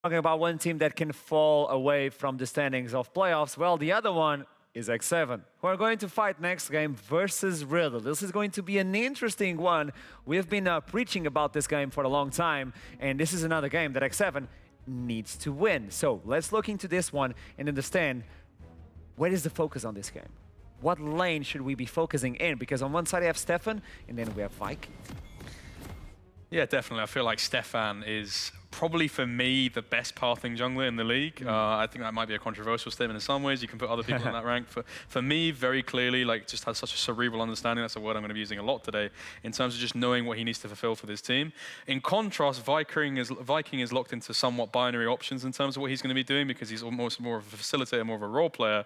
Talking about one team that can fall away from the standings of playoffs, well, the other one is X7, who are going to fight next game versus Riddle. This is going to be an interesting one. We've been preaching about this game for a long time, and this is another game that X7 needs to win. So let's look into this one and understand where is the focus on this game. What lane should we be focusing in? Because on one side I have Stefan, and then we have Viking. Yeah, definitely. I feel like Stefan is probably, for me, the best pathing jungler in the league. I think that might be a controversial statement in some ways. You can put other people in that rank. For me, very clearly, like, just has such a cerebral understanding. That's a word I'm going to be using a lot today, in terms of just knowing what he needs to fulfill for this team. In contrast, Viking is locked into somewhat binary options in terms of what he's going to be doing, because he's almost more of a facilitator, more of a role player.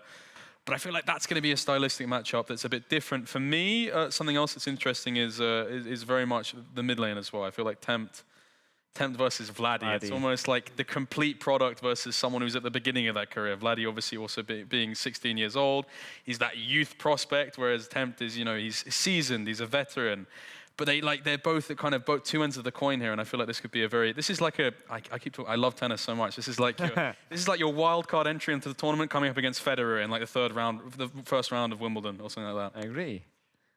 But I feel like that's going to be a stylistic matchup that's a bit different. For me, something else that's interesting is very much the mid lane as well. I feel like Tempt versus Vladdy. It's almost like the complete product versus someone who's at the beginning of their career. Vladdy obviously also being 16 years old. He's that youth prospect, whereas Tempt is, you know, he's seasoned, he's a veteran. But they're both at kind of both two ends of the coin here, and I feel like this could be a very. This is like a. I keep talking. I love tennis so much. This is like your wild card entry into the tournament, coming up against Federer in like the first round of Wimbledon or something like that. I agree.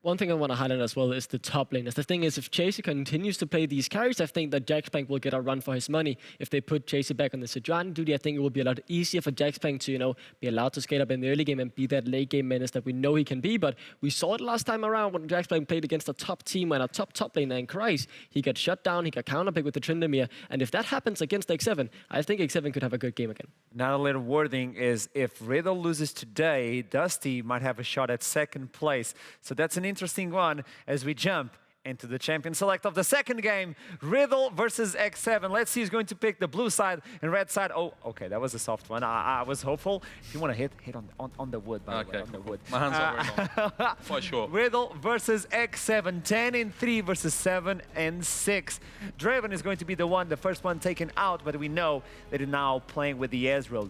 One thing I want to highlight as well is the top laners. The thing is, if Chasey continues to play these carries, I think that Jaxplank will get a run for his money. If they put Chasey back on the Sejuani duty, I think it will be a lot easier for Jaxplank to, you know, be allowed to scale up in the early game and be that late game menace that we know he can be. But we saw it last time around when Jaxplank played against a top team and a top laner in Kreis. He got shut down, he got counterpicked with the Tryndamere. And if that happens against X7, I think X7 could have a good game again. Now a little wording is, if Riddle loses today, Dusty might have a shot at second place. So that's an interesting one as we jump into the champion select of the second game, Riddle versus X7. Let's see who's going to pick the blue side and red side. Oh, okay, that was a soft one. I was hopeful. If you want to hit on the wood, by the way, on the wood. My hands are very long, for sure. Riddle versus X7, 10-3 versus 7-6. Draven is going to be the first one taken out, but we know that they're now playing with the Ezreal.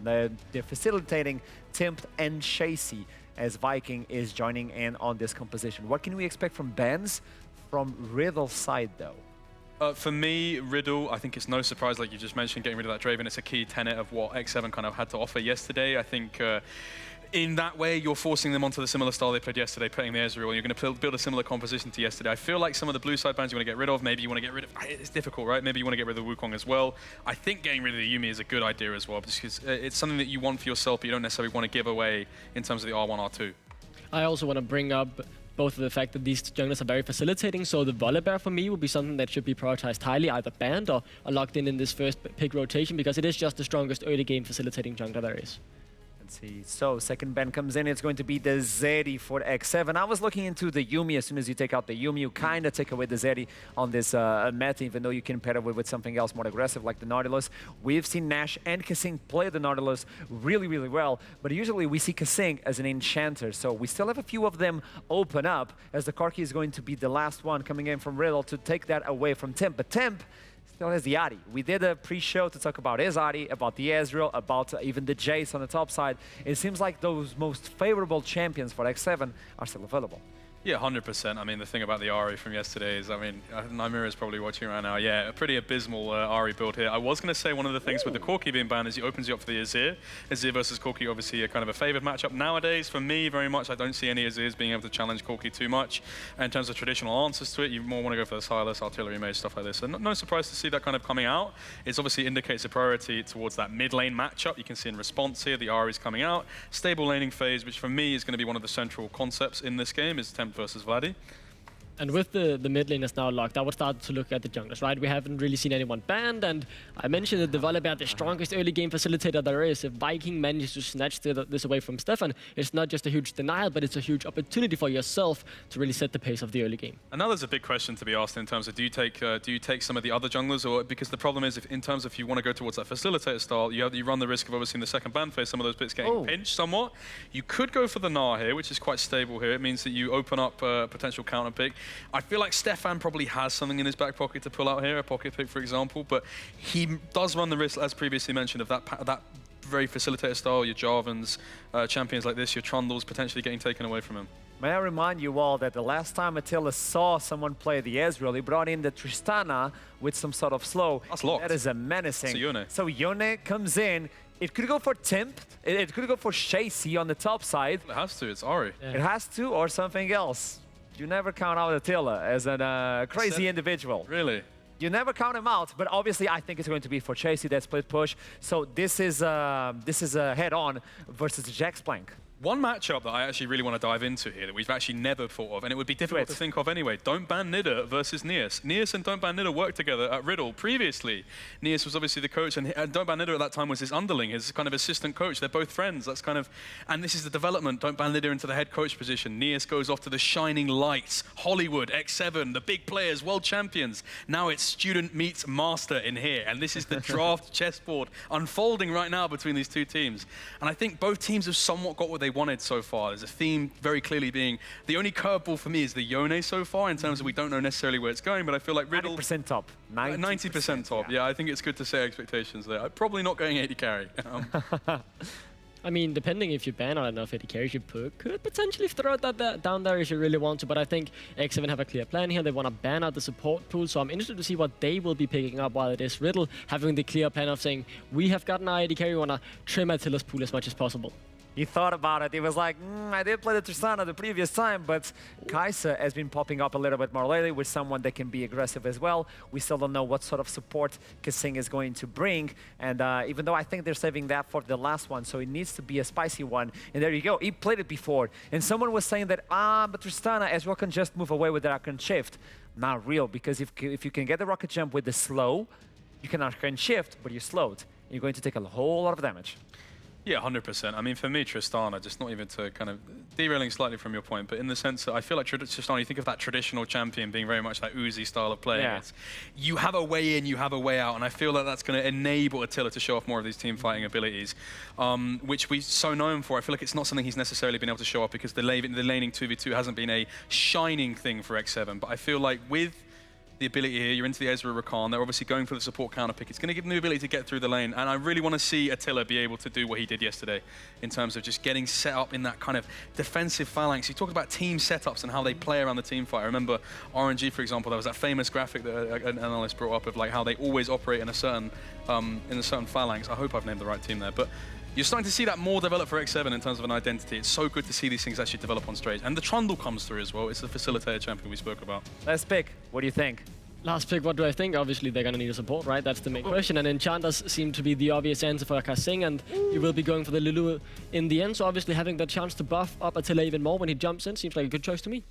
They're facilitating Tempt and Chasey, as Viking is joining in on this composition. What can we expect from bans from Riddle's side, though? For me, Riddle, I think it's no surprise, like you just mentioned, getting rid of that Draven. It's a key tenet of what X7 kind of had to offer yesterday. I think in that way, you're forcing them onto the similar style they played yesterday, playing the Ezreal. You're going to build a similar composition to yesterday. I feel like some of the blue side bans you want to get rid of. Maybe you want to get rid of... It's difficult, right? Maybe you want to get rid of the Wukong as well. I think getting rid of the Yuumi is a good idea as well, because it's something that you want for yourself, but you don't necessarily want to give away in terms of the R1, R2. I also want to bring up both of the fact that these junglers are very facilitating, so the Volibear for me will be something that should be prioritized highly, either banned or locked in this first pick rotation, because it is just the strongest early game facilitating jungler there is. Let's see. So second ban comes in. It's going to be the Zeri for X7. I was looking into the Yuumi. As soon as you take out the Yuumi, you kind of take away the Zeri on this meta, even though you can pair it with something else more aggressive like the Nautilus. We've seen Nash and Kasing play the Nautilus really, really well, but usually we see Kasing as an enchanter. So we still have a few of them open up, as the Corki is going to be the last one coming in from Riddle to take that away from Temp. But Temp still has the Ahri. We did a pre-show to talk about his Ahri, about the Ezreal, about even the Jace on the top side. It seems like those most favorable champions for X7 are still available. Yeah, 100%. I mean, the thing about the Ahri from yesterday is, I mean, Nymira is probably watching right now. Yeah, a pretty abysmal Ahri build here. I was going to say one of the things with the Corki being banned is it opens you up for the Azir. Azir versus Corki, obviously a kind of a favored matchup nowadays. For me, very much, I don't see any Azirs being able to challenge Corki too much. And in terms of traditional answers to it, you more want to go for the Silas, Artillery Mage, stuff like this. So no surprise to see that kind of coming out. It obviously indicates a priority towards that mid lane matchup. You can see in response here, the Ahri is coming out. Stable laning phase, which for me is going to be one of the central concepts in this game, is Tempt versus Vladdy. And with the mid lane is now locked, I would start to look at the junglers, right? We haven't really seen anyone banned, and I mentioned that the Volibear, the strongest early game facilitator there is. If Viking manages to snatch this away from Stefan, it's not just a huge denial, but it's a huge opportunity for yourself to really set the pace of the early game. And now there's a big question to be asked in terms of, do you take some of the other junglers, or because the problem is, if you want to go towards that facilitator style, you run the risk of obviously in the second ban phase, some of those bits getting pinched somewhat. You could go for the Gnar here, which is quite stable here. It means that you open up a potential counter pick. I feel like Stefan probably has something in his back pocket to pull out here, a pocket pick, for example, but he does run the risk, as previously mentioned, of that very facilitator style, your Jarvans, champions like this, your Trundles potentially getting taken away from him. May I remind you all that the last time Attila saw someone play the Ezreal, he brought in the Tristana with some sort of slow. That's locked. That is a menacing. It's a Yone. So Yone comes in. It could go for Timp. It could go for Chasey on the top side. It has to. It's Ari. Yeah. It has to, or something else. You never count out Attila as a crazy individual. Really? You never count him out, but obviously I think it's going to be for Chasey, that split push. So this is a head-on versus Jax Plank. One matchup that I actually really want to dive into here that we've actually never thought of, and it would be difficult to think of anyway. Don't Ban Nida versus Neas. Neas and Don't Ban Nida worked together at Riddle previously. Neas was obviously the coach, and Don't Ban Nida at that time was his underling, his kind of assistant coach. They're both friends. That's kind of, and this is the development. Don't Ban Nida into the head coach position. Neas goes off to the shining lights. Hollywood, X7, the big players, world champions. Now it's student meets master in here, and this is the draft chessboard unfolding right now between these two teams. And I think both teams have somewhat got what they wanted so far. There's a theme very clearly being, the only curveball for me is the Yone so far, in terms of we don't know necessarily where it's going, but I feel like Riddle... 90% top. 90% top, yeah. I think it's good to set expectations there. I'm probably not going 80 carry. I mean, depending if you ban out enough AD carries, you could potentially throw that down there if you really want to, but I think X7 have a clear plan here. They want to ban out the support pool, so I'm interested to see what they will be picking up, while it is Riddle having the clear plan of saying, we have gotten our AD carry, we want to trim Attila's pool as much as possible. He thought about it. He was like, I did play the Tristana the previous time, but Kai'Sa has been popping up a little bit more lately with someone that can be aggressive as well. We still don't know what sort of support Kasing is going to bring, and even though I think they're saving that for the last one, so it needs to be a spicy one. And there you go. He played it before, and someone was saying that, but Tristana as well can just move away with the Arcane Shift. Not real, because if you can get the rocket jump with the slow, you can Arcane Shift, but you're slowed. You're going to take a whole lot of damage. Yeah, 100%. I mean, for me, Tristana, just not even to kind of derailing slightly from your point, but in the sense that I feel like Tristana, you think of that traditional champion being very much that Uzi style of playing. Yeah. You have a way in, you have a way out, and I feel like that's going to enable Attila to show off more of these team fighting abilities, which we're so known for. I feel like it's not something he's necessarily been able to show off because the laning 2v2 hasn't been a shining thing for X7, but I feel like with the ability here, you're into the Ezra Rakan, they're obviously going for the support counter pick. It's going to give them the ability to get through the lane, and I really want to see Attila be able to do what he did yesterday in terms of just getting set up in that kind of defensive phalanx. You talked about team setups and how they play around the team fight. I remember RNG, for example, there was that famous graphic that an analyst brought up of like how they always operate in a certain phalanx. I hope I've named the right team there, but you're starting to see that more develop for X7 in terms of an identity. It's so good to see these things actually develop on stage. And the Trundle comes through as well. It's the facilitator champion we spoke about. Last pick. What do you think? Last pick, what do I think? Obviously, they're going to need a support, right? That's the main question. And Enchanters seem to be the obvious answer for Kasing, and he will be going for the Lulu in the end. So obviously, having the chance to buff up Attila even more when he jumps in seems like a good choice to me.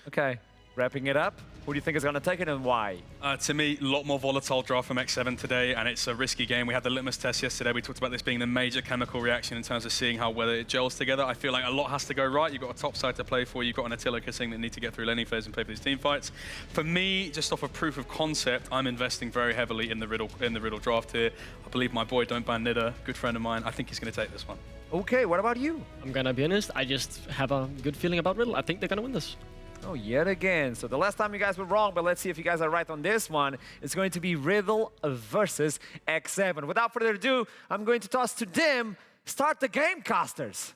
Okay, wrapping it up. Who do you think is going to take it and why? To me, a lot more volatile draft from X7 today, and it's a risky game. We had the litmus test yesterday. We talked about this being the major chemical reaction in terms of seeing how well it gels together. I feel like a lot has to go right. You've got a top side to play for. You've got an Attila Kasing that need to get through laning phase and play for these team fights. For me, just off of proof of concept, I'm investing very heavily in the Riddle draft here. I believe my boy Don't Ban Nida, good friend of mine, I think he's going to take this one. Okay, what about you? I'm going to be honest, I just have a good feeling about Riddle. I think they're going to win this. Oh, yet again. So the last time you guys were wrong, but let's see if you guys are right on this one. It's going to be Riddle versus X7. Without further ado, I'm going to toss to Dim. Start the game, casters.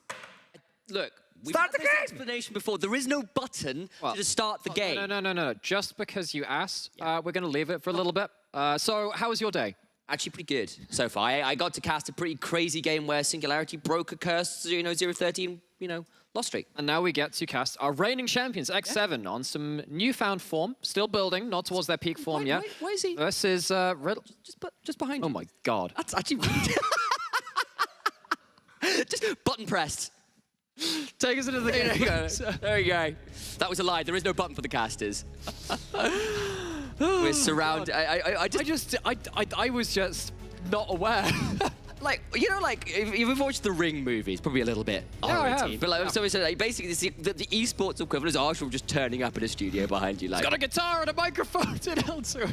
Look, we've Start had the this game! explanation before. There is no button to just start the game. No. Just because you asked, we're going to leave it for a little bit. So how was your day? Actually pretty good so far. I got to cast a pretty crazy game where Singularity broke a curse, 0-13, lost streak. And now we get to cast our reigning champions, X7, on some newfound form. Still building, not towards their peak form yet. Where is he? This is Riddle. Just behind you. Oh my god. That's actually just button pressed. Take us into the There you game. go. There you go. That was a lie. There is no button for the casters. We're surrounded. I was just not aware. Like, if you've watched the Ring movies, probably a little bit. Yeah, I have. But like, Yeah. so it's like basically the esports equivalent is Arsenal just turning up in a studio behind you. Like, Got a guitar and a microphone to answer.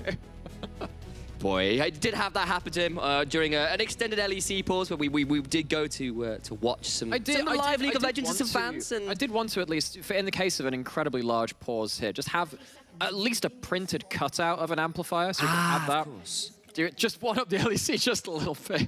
boy, I did have that happen to him during an extended LEC pause where we did go to watch some of the live League of Legends and some fans. And I did want to at least, in the case of an incredibly large pause here, just have at least a printed cutout of an amplifier so you can have that. Of course. Just one up the LEC just a little bit.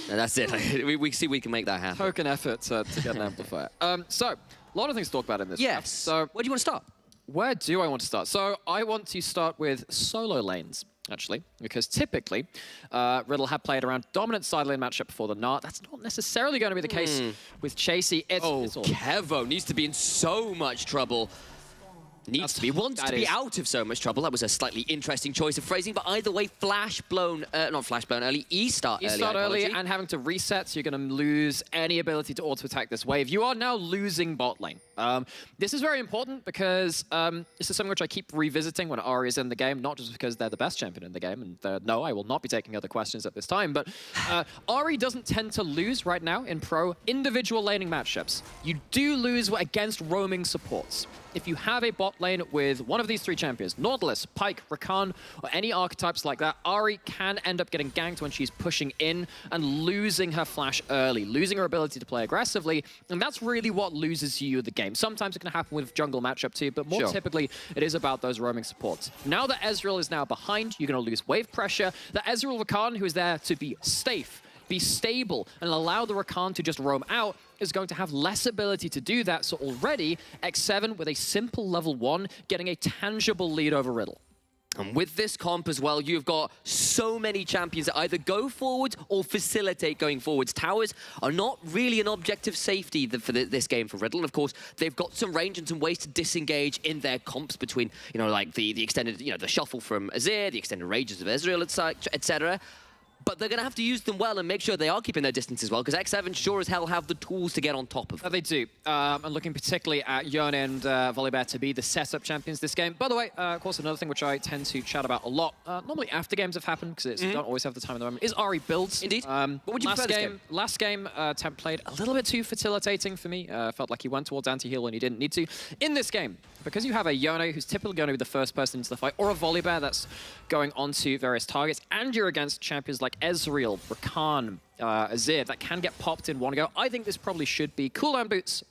No, that's it. We see we can make that happen. Token effort to get an amplifier. So, A lot of things to talk about in this. Yes. So Where do you want to start? where do I want to start? So I want to start with solo lanes, actually, because typically Riddle had played around dominant side lane matchup before the Gnar. That's not necessarily going to be the case with Chasey. It's all Kevo needs to be in so much trouble. Wants to be out of so much trouble. That was a slightly interesting choice of phrasing, but either way, not flash blown early, E-start early. E-start early and having to reset, so you're going to lose any ability to auto-attack this wave. You are now losing bot lane. This is very important because this is something which I keep revisiting when Ahri is in the game, not just because they're the best champion in the game, and no, I will not be taking other questions at this time, but Ahri doesn't tend to lose right now in pro individual laning matchups. You do lose against roaming supports. If you have a bot lane with one of these three champions, Nautilus, Pyke, Rakan, or any archetypes like that, Ahri can end up getting ganked when she's pushing in and losing her flash early, losing her ability to play aggressively, and that's really what loses you the game. Sometimes it can happen with jungle matchup too, but more typically, it is about those roaming supports. Now that Ezreal is now behind, you're going to lose wave pressure. The Ezreal Rakan, who is there to be safe, be stable, and allow the Rakan to just roam out, is going to have less ability to do that. So already, X7 with a simple level 1, getting a tangible lead over Riddle. And with this comp as well, you've got so many champions that either go forwards or facilitate going forwards. Towers are not really an objective safety for this game for Riddle. And of course, they've got some range and some ways to disengage in their comps between, like the extended, the shuffle from Azir, the extended rages of Ezreal, etc. But they're going to have to use them well and make sure they are keeping their distance as well, because X7 sure as hell have the tools to get on top of them. They do. And looking particularly at Yone and Volibear to be the setup champions this game. By the way, of course, another thing which I tend to chat about a lot, normally after games have happened, because you don't always have the time at the moment, is Ahri builds. Indeed. What would you prefer this game? Last game, Temp played a little bit too facilitating for me. Felt like he went towards anti-heal when he didn't need to. In this game, because you have a Yone who's typically going to be the first person into the fight, or a Volibear that's going onto various targets, and you're against champions like Ezreal, Rakan, Azir, that can get popped in one go. I think this probably should be cooldown boots,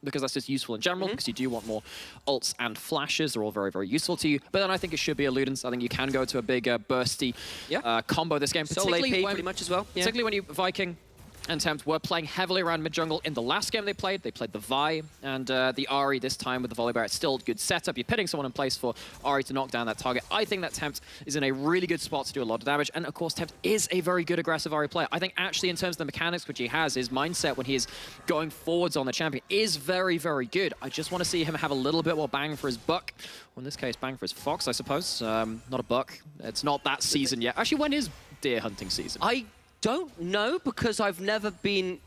because that's just useful in general, because you do want more ults and flashes. They're all very, very useful to you. But then I think it should be Illudence. I think you can go to a big bursty combo this game. Soul AP pretty much as well. Particularly when you Viking and Tempt were playing heavily around mid-jungle. In the last game they played the Vi and the Ahri this time with the Volibear. It's still a good setup. You're pitting someone in place for Ahri to knock down that target. I think that Tempt is in a really good spot to do a lot of damage. And of course, Tempt is a very good aggressive Ahri player. I think actually in terms of the mechanics which he has, his mindset when he is going forwards on the champion is very, very good. I just want to see him have a little bit more bang for his buck. Well, in this case, bang for his fox, I suppose. Not a buck. It's not that season yet. Actually, when is deer hunting season? I don't know, because I've never been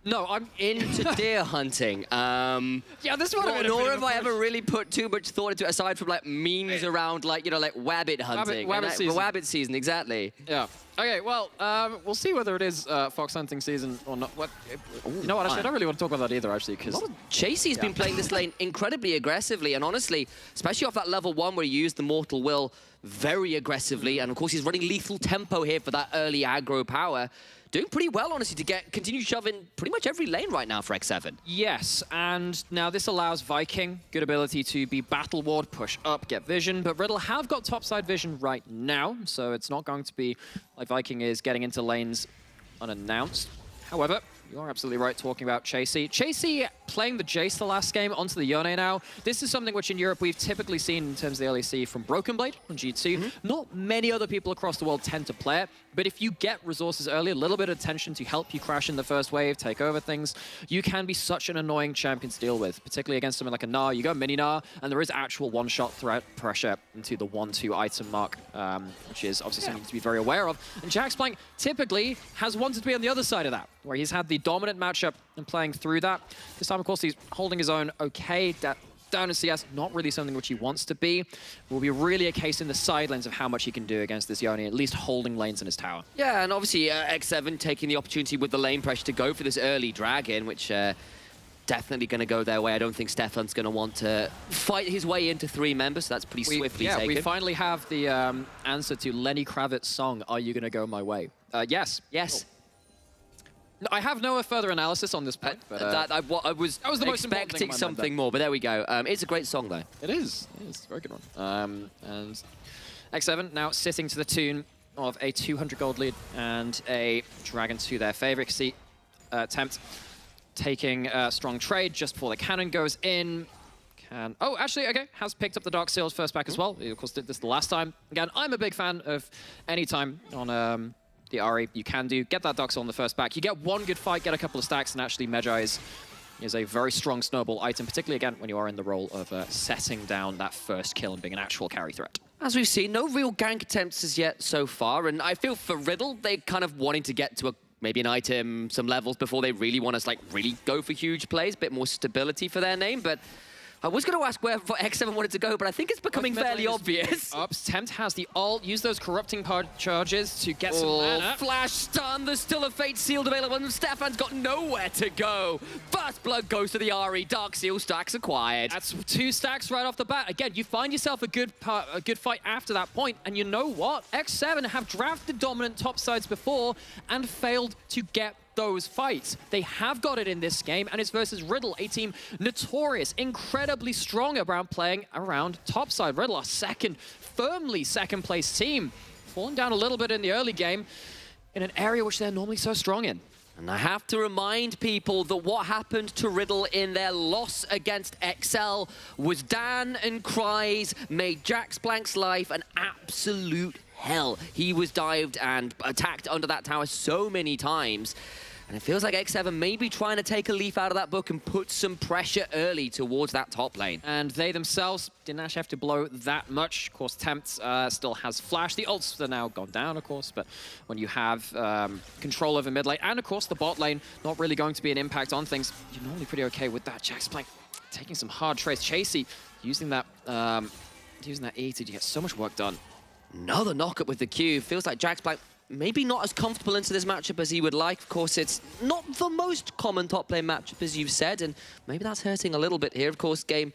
I'm into deer hunting. Yeah, this one. Nor have I ever really put too much thought into it, aside from like memes around like wabbit hunting. Wabbit season, exactly. Yeah. Okay, well, we'll see whether it is fox hunting season or not. You know what? Actually, I don't really want to talk about that either, actually, because Chasey's been playing this lane incredibly aggressively, and honestly, especially off that level 1 where he used the Mortal Will very aggressively, and of course he's running lethal tempo here for that early aggro power. Doing pretty well, honestly, to continue shoving pretty much every lane right now for X7. Yes, and now this allows Viking good ability to be battle ward, push up, get vision, but Riddle have got topside vision right now, so it's not going to be like Viking is getting into lanes unannounced. However, you are absolutely right talking about Chasey. Chasey playing the Jace the last game onto the Yone now. This is something which in Europe we've typically seen in terms of the LEC from Broken Blade on G2. Not many other people across the world tend to play it, but if you get resources early, a little bit of attention to help you crash in the first wave, take over things, you can be such an annoying champion to deal with, particularly against something like a Gnar. You go mini Gnar, and there is actual one-shot threat pressure into the 1-2 item mark, which is obviously something to be very aware of. And Jax playing typically has wanted to be on the other side of that, where he's had the dominant matchup and playing through that. This time, of course, he's holding his own okay. Down in CS, not really something which he wants to be. Will be really a case in the side lanes of how much he can do against this Yone, at least holding lanes in his tower. Yeah, and obviously X7 taking the opportunity with the lane pressure to go for this early dragon, which definitely going to go their way. I don't think Stefan's going to want to fight his way into 3 members, so that's pretty swiftly taken. We finally have the answer to Lenny Kravitz's song, Are You Gonna Go My Way? Yes. Yes. Oh. No, I have no further analysis on this point. But, I was the most expecting something more, but there we go. It's a great song, though. It is. It's a very good one. And X7 now sitting to the tune of a 200 gold lead and a dragon to their favorite. See, Tempt taking a strong trade just before the cannon goes in. Oh, actually, okay, has picked up the Dark Seals first back as well. He, of course, did this the last time. Again, I'm a big fan of any time on the Ahri you can get that Dark Seal on the first back. You get one good fight, get a couple of stacks, and actually Magi is a very strong snowball item, particularly, again, when you are in the role of setting down that first kill and being an actual carry threat. As we've seen, no real gank attempts as yet so far, and I feel for Riddle, they're kind of wanting to get to maybe an item, some levels before they really want to really go for huge plays, a bit more stability for their name, but I was going to ask where X7 wanted to go, but I think it's becoming fairly obvious. Tempt has the ult. Use those corrupting charges to get some mana. Flash stun. There's still a Fate Sealed available, and Stefan's got nowhere to go. First blood goes to the Ahri. Dark Seal stacks acquired. That's 2 stacks right off the bat. Again, you find yourself a good fight after that point, and you know what? X7 have drafted dominant top sides before and failed to get those fights. They have got it in this game, and it's versus Riddle, a team notorious, incredibly strong around playing around topside. Riddle, our firmly second place team, falling down a little bit in the early game in an area which they're normally so strong in. And I have to remind people that what happened to Riddle in their loss against XL was Dan and Cries made Jax Blank's life an absolute hell. He was dived and attacked under that tower so many times. And it feels like X7 may be trying to take a leaf out of that book and put some pressure early towards that top lane. And they themselves didn't actually have to blow that much. Of course, Tempt still has Flash. The ults are now gone down, of course, but when you have control over mid lane, and of course the bot lane, not really going to be an impact on things, you're normally pretty okay with that. Jax Blank taking some hard trades. Chasey using that E to get so much work done. Another knockup with the Q. Feels like Jax Blank maybe not as comfortable into this matchup as he would like. Of course, it's not the most common top lane matchup, as you've said, and maybe that's hurting a little bit here. Of course, game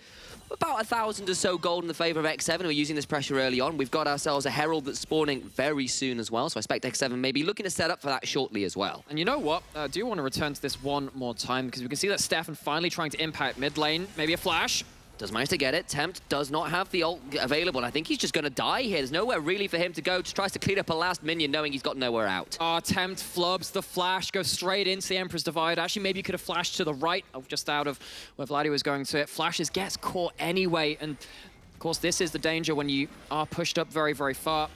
about 1,000 or so gold in the favor of X7. We're using this pressure early on. We've got ourselves a Herald that's spawning very soon as well, so I expect X7 maybe looking to set up for that shortly as well. And you know what? I do want to return to this one more time, because we can see that Stefan finally trying to impact mid lane. Maybe a flash. Does manage to get it. Tempt does not have the ult available. I think he's just going to die here. There's nowhere really for him to go. Just tries to clean up a last minion, knowing he's got nowhere out. Tempt flubs the flash, goes straight into the Emperor's Divide. Actually, maybe you could have flashed to the right, just out of where Vladdy was going to it. Flashes, gets caught anyway. And of course, this is the danger when you are pushed up very, very far.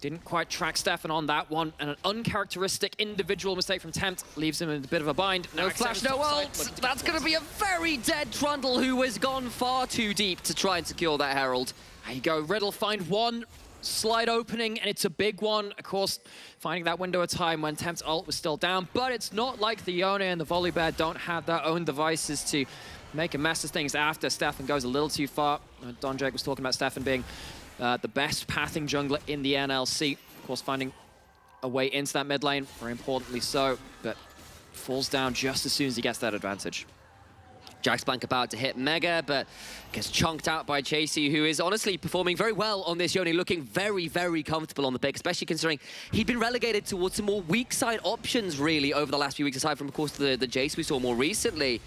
Didn't quite track Stefan on that one, and an uncharacteristic individual mistake from Tempt leaves him in a bit of a bind. No flash, no ult! That's going to be a very dead Trundle who has gone far too deep to try and secure that Herald. There you go, Riddle find one slide opening, and it's a big one. Of course, finding that window of time when Tempt's ult was still down, but it's not like the Yone and the Volibear don't have their own devices to make a mess of things after Stefan goes a little too far. Don Jake was talking about Stefan being the best pathing jungler in the NLC. Of course, finding a way into that mid lane, very importantly so, but falls down just as soon as he gets that advantage. Jax Blank about to hit Mega, but gets chunked out by Chasey, who is honestly performing very well on this Yone, looking very, very comfortable on the pick, especially considering he'd been relegated towards some more weak side options, really, over the last few weeks, aside from, of course, the Jace we saw more recently.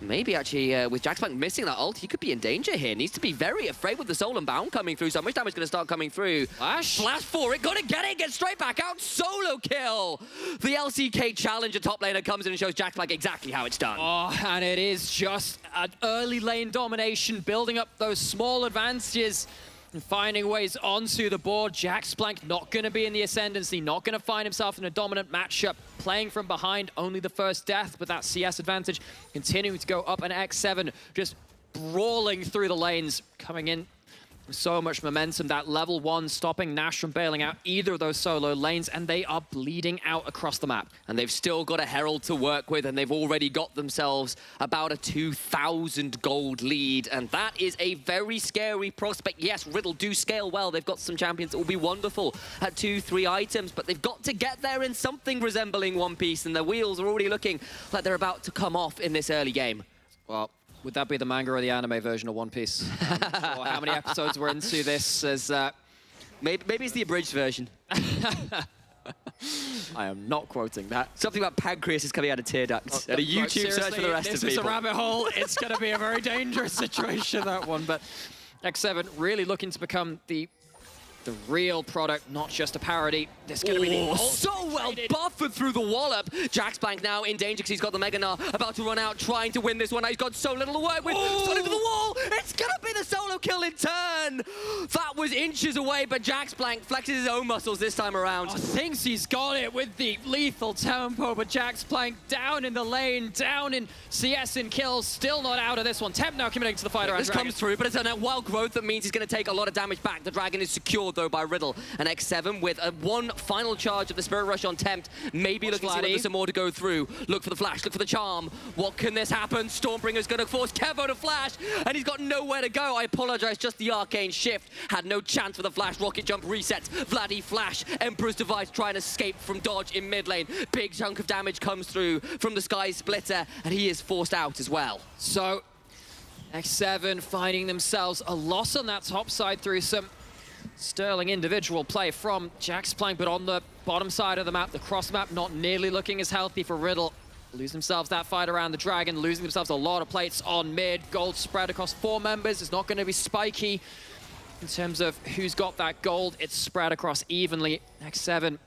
Maybe actually, with Jax Blank missing that ult, he could be in danger here. Needs to be very afraid with the Soul and Bound coming through. So much damage going to start coming through. Flash for it. Got to get it. Get straight back out. Solo kill. The LCK Challenger top laner comes in and shows Jax Blank exactly how it's done. Oh, and it is just an early lane domination, building up those small advantages and finding ways onto the board. Jax Blank not going to be in the ascendancy, not going to find himself in a dominant matchup, playing from behind, only the first death, but that CS advantage continuing to go up, and X7 just brawling through the lanes, coming in with so much momentum. That level 1 stopping Nash from bailing out either of those solo lanes, and they are bleeding out across the map. And they've still got a Herald to work with, and they've already got themselves about a 2,000 gold lead, and that is a very scary prospect. Yes, Riddle do scale well. They've got some champions that will be wonderful at 2-3 items, but they've got to get there in something resembling One Piece, and the wheels are already looking like they're about to come off in this early game. Well, would that be the manga or the anime version of One Piece? I'm not sure how many episodes we're into this as... Maybe it's the abridged version. I am not quoting that. Something about pancreas is coming out of tear ducts. And a YouTube search for the rest of people. This is a rabbit hole. It's going to be a very dangerous situation, that one. But X7 really looking to become the the real product, not just a parody. This is going to be the so well buffered through the wallop. Jaxplank now in danger because he's got the Mega Gnar about to run out, trying to win this one. He's got so little to work with. Starting to the wall. It's going to be the solo kill in turn. That was inches away, but Jaxplank flexes his own muscles this time around. Thinks he's got it with the lethal tempo, but Jaxplank down in the lane, down in CS and kills, still not out of this one. Temp now committing to the fight around This Dragon. comes through, but it's a wild growth that means he's going to take a lot of damage back. The Dragon is secured, though, by Riddle. And X7 with one final charge of the Spirit Rush on Tempt. Maybe looking to see if there's some more to go through. Look for the flash, look for the charm. What can this happen? Stormbringer's going to force Kevo to flash, and he's got nowhere to go. I apologize, just the arcane shift. Had no chance for the flash. Rocket jump resets. Vladdy flash. Emperor's device trying to escape from dodge in mid lane. Big chunk of damage comes through from the Sky Splitter, and he is forced out as well. So, X7 finding themselves a loss on that top side through some sterling individual play from Jaxplank, but on the bottom side of the map, the cross map not nearly looking as healthy for Riddle. Lose themselves that fight around the Dragon, losing themselves a lot of plates on mid. Gold spread across 4 members. It's not going to be spiky in terms of who's got that gold. It's spread across evenly. X7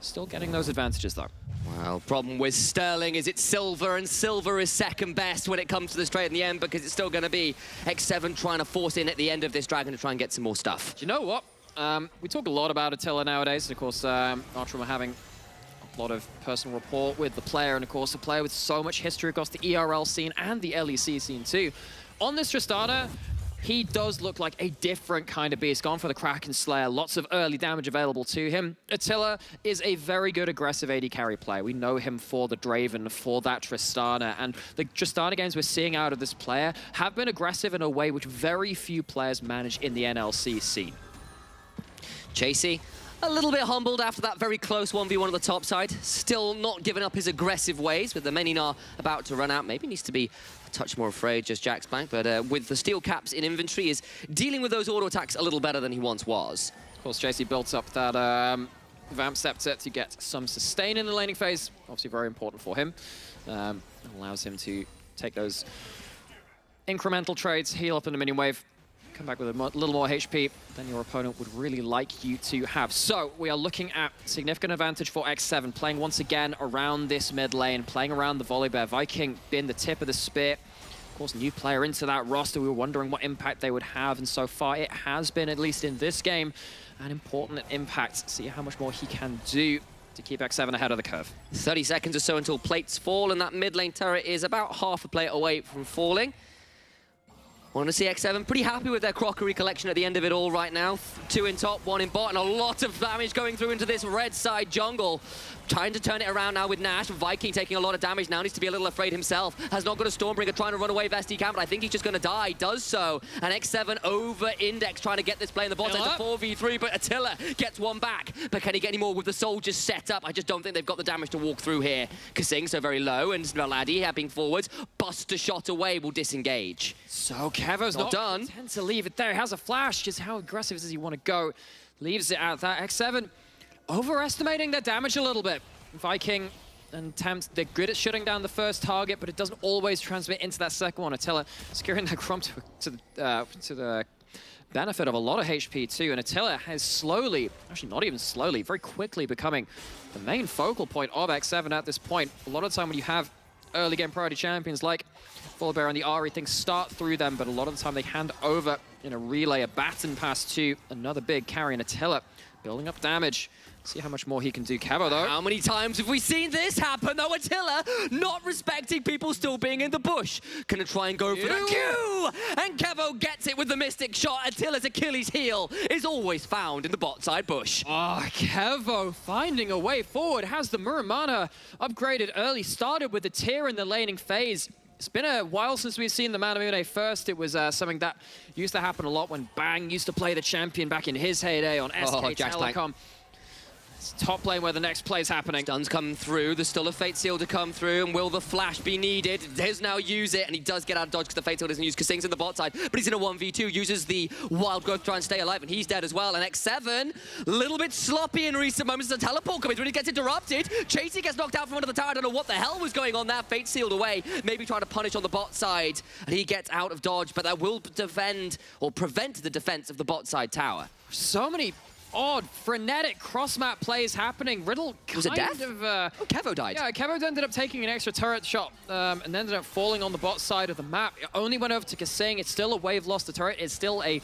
still getting those advantages, though. Well, problem with Sterling is it's Silver, and Silver is second best when it comes to the straight in the end, because it's still going to be X7 trying to force in at the end of this Dragon to try and get some more stuff. Do you know what? We talk a lot about Attila nowadays. Of course, Artrum are having a lot of personal rapport with the player, and of course, a player with so much history across the ERL scene and the LEC scene too. On this Tristana, he does look like a different kind of beast. Gone for the Kraken Slayer, lots of early damage available to him. Attila is a very good aggressive AD carry player. We know him for the Draven, for that Tristana, and the Tristana games we're seeing out of this player have been aggressive in a way which very few players manage in the NLC scene. Chasey, a little bit humbled after that very close 1v1 on the top side. Still not giving up his aggressive ways with the Meninar about to run out. Maybe needs to be a touch more afraid, just Jaxplank, but with the steel caps in inventory, is dealing with those auto attacks a little better than he once was. Of course, Chasey built up that Vamp Scepter to get some sustain in the laning phase. Obviously very important for him. Allows him to take those incremental trades, heal up in the minion wave, come back with a little more HP than your opponent would really like you to have. So we are looking at significant advantage for X7, playing once again around this mid lane, playing around the Volibear. Viking been the tip of the spear. Of course, new player into that roster. We were wondering what impact they would have, and so far it has been, at least in this game, an important impact. See how much more he can do to keep X7 ahead of the curve. 30 seconds or so until plates fall, and that mid lane turret is about half a plate away from falling. Want to see X7 pretty happy with their crockery collection at the end of it all right now. 2 in top, 1 in bot, and a lot of damage going through into this red side jungle. Trying to turn it around now with Nash. Viking taking a lot of damage now, needs to be a little afraid himself. Has not got a Stormbringer, trying to run away best he can, but I think he's just going to die. Does so. And X7 over-index, trying to get this play in the bot. It's a 4v3, but Attila gets one back. But can he get any more with the soldiers set up? I just don't think they've got the damage to walk through here. Kasing, so very low, and Vladdy helping forwards. Buster shot away, will disengage. So Kevo's not done. Tend to leave it there. He has a flash. Just how aggressive does he want to go? Leaves it at that. X7 overestimating their damage a little bit. Viking and Tempt, they're good at shutting down the first target, but it doesn't always transmit into that second one. Attila securing that crump to the benefit of a lot of HP too, and Attila has slowly, actually not even slowly, very quickly becoming the main focal point of X7 at this point. A lot of the time when you have early game priority champions like Volibear and the Ahri, things start through them, but a lot of the time they hand over in a relay, a baton pass to another big carry, and Attila building up damage. See how much more he can do. Kevo, though. How many times have we seen this happen, though? Attila not respecting people still being in the bush. Gonna try and go for the Q! And Kevo gets it with the Mystic shot. Attila's Achilles heel is always found in the bot side bush. Oh, Kevo finding a way forward. Has the Muramana upgraded early. Started with the tier in the laning phase. It's been a while since we've seen the Manamune first. It was something that used to happen a lot when Bang used to play the champion back in his heyday on SK Telecom. It's top lane where the next play is happening. Stuns come through. There's still a Fate Seal to come through. And will the flash be needed? Does now use it. And he does get out of dodge because the Fate Seal doesn't use Kasing's in the bot side. But he's in a 1v2. Uses the wild growth to try and stay alive. And he's dead as well. And X7, a little bit sloppy in recent moments. The teleport comes when he gets interrupted. Chasey gets knocked out from under the tower. I don't know what the hell was going on there. Fate Sealed away. Maybe trying to punish on the bot side. And he gets out of dodge. But that will defend or prevent the defense of the bot side tower. So many odd, frenetic cross-map plays happening. Riddle Was it death? Kevo died. Yeah, Kevo ended up taking an extra turret shot and ended up falling on the bot side of the map. It only went over to Kasing. It's still a wave lost to turret. It's still a